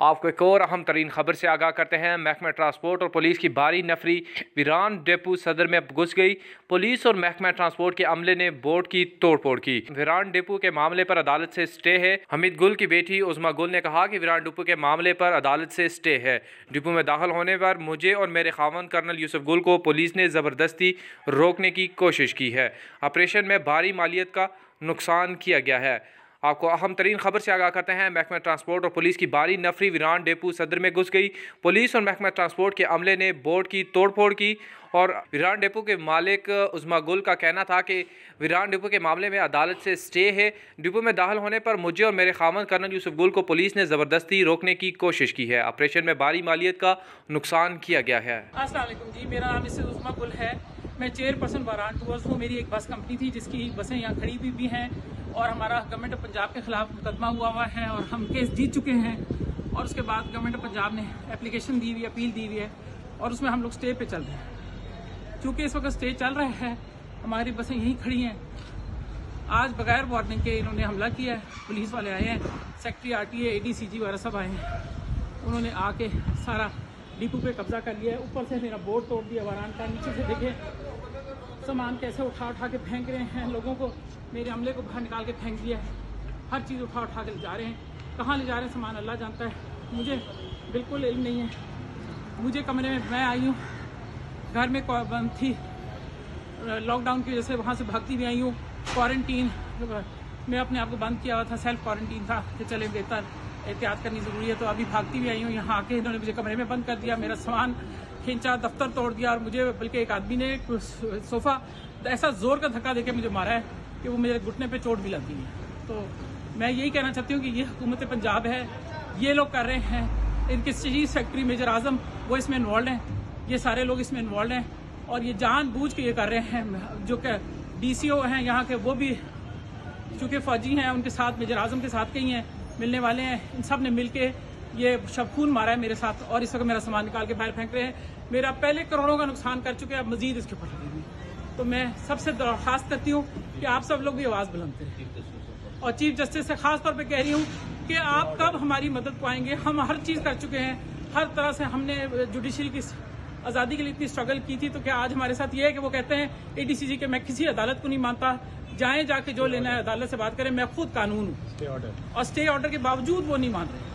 आपको एक और अहम तरीन खबर से आगाह करते हैं। महकमा ट्रांसपोर्ट और पुलिस की भारी नफरी वीरान डेपो सदर में घुस गई। पुलिस और महकमा ट्रांसपोर्ट के अमले ने बोर्ड की तोड़फोड़ की। वीरान डेपो के मामले पर अदालत से स्टे है। हमीद गुल की बेटी उज़मा गुल ने कहा कि वीरान डेपो के मामले पर अदालत से स्टे है। डिपो में दाखिल होने पर मुझे और मेरे खामन कर्नल यूसुफ गुल को पुलिस ने ज़बरदस्ती रोकने की कोशिश की है। ऑपरेशन में भारी मालियत का नुकसान किया गया है। आपको अहम तरीन खबर से आगाह करते हैं। महकमा ट्रांसपोर्ट और पुलिस की भारी नफरी वीरान डेपो सदर में घुस गई। पुलिस और महकमा ट्रांसपोर्ट के अमले ने बोर्ड की तोड़फोड़ की और वीरान डेपो के मालिक उज़मा गुल का कहना था कि वीरान डेपो के मामले में अदालत से स्टे है। डिपो में दाखिल होने पर मुझे और मेरे खामन कर्नल यूसुफ गुल को पुलिस ने ज़बरदस्ती रोकने की कोशिश की है। ऑपरेशन में भारी मालियत का नुकसान किया गया है। अस्सलाम वालेकुम जी, मेरा नाम मिसेस उज़मा गुल है। मैं चेयरपर्सन वीरान टूर्स हूँ। मेरी एक बस कंपनी थी जिसकी बसें यहाँ खड़ी हुई भी हैं और हमारा गवर्नमेंट ऑफ पंजाब के खिलाफ मुकदमा हुआ है और हम केस जीत चुके हैं। और उसके बाद गवर्नमेंट ऑफ पंजाब ने एप्लीकेशन दी हुई है, अपील दी हुई है और उसमें हम लोग स्टे पे चल रहे हैं। चूँकि इस वक्त स्टे चल रहा है, हमारी बसें यहीं खड़ी हैं। आज बगैर वार्निंग के इन्होंने हमला किया है। पुलिस वाले आए हैं, सेक्रेटरी RTA ADCG वगैरह सब आए हैं। उन्होंने आके सारा डिपो पे कब्जा कर लिया है। ऊपर से मेरा बोर्ड तोड़ दिया वीरान का। नीचे से देखें सामान कैसे उठा उठा के फेंक रहे हैं। लोगों को, मेरे अमले को बाहर निकाल के फेंक दिया है। हर चीज़ उठा उठा के ले जा रहे हैं। कहाँ ले जा रहे हैं सामान अल्लाह जानता है, मुझे बिल्कुल इल्म नहीं है। मुझे कमरे में, मैं आई हूँ, घर में बंद थी लॉकडाउन की वजह से, वहाँ से भागती भी आई हूँ। क्वारंटीन मैं अपने आप को बंद किया हुआ था, सेल्फ क्वारंटीन था कि चले बेहतर एहतियात करनी ज़रूरी है। तो अभी भागती भी आई हूँ। यहाँ आके इन्होंने मुझे कमरे में बंद कर दिया, मेरा सामान खींचा, दफ्तर तोड़ दिया और मुझे बल्कि एक आदमी ने सोफ़ा ऐसा ज़ोर का धक्का देके मुझे मारा है कि वो मेरे घुटने पे चोट भी लगी है। तो मैं यही कहना चाहती हूँ कि ये हुकूमत पंजाब है, ये लोग कर रहे हैं। इनकी चीज़ फैक्ट्री मेजर आज़म वो इसमें इन्वॉल्व हैं, ये सारे लोग इसमें इन्वॉल्व हैं और ये जानबूझ के ये कर रहे हैं। जो कि DCO हैं यहाँ के, वो भी चूँकि फ़ौजी हैं, उनके साथ मेजर आज़म के साथ कहीं हैं, मिलने वाले हैं। इन सब ने मिल के ये शबखून मारा है मेरे साथ और इस वक्त मेरा सामान निकाल के बाहर फेंक रहे हैं। मेरा पहले करोड़ों का नुकसान कर चुके हैं, अब मजीद इसके ऊपर लगेंगे। तो मैं सबसे दरख्वास्त करती हूँ कि आप सब लोग भी आवाज़ बुलंद करें और चीफ जस्टिस से खास तौर पे कह रही हूँ कि आप कब हमारी मदद को आएंगे। हम हर चीज़ कर चुके हैं, हर तरह से हमने जुडिशरी की आज़ादी के लिए इतनी स्ट्रगल की थी। तो क्या आज हमारे साथ ये है कि वो कहते हैं ADCG के मैं किसी अदालत को नहीं मानता, जाएँ जाके जो लेना है अदालत से बात करें, मैं खुद कानून हूँ और स्टे ऑर्डर के बावजूद वो नहीं मान रहे।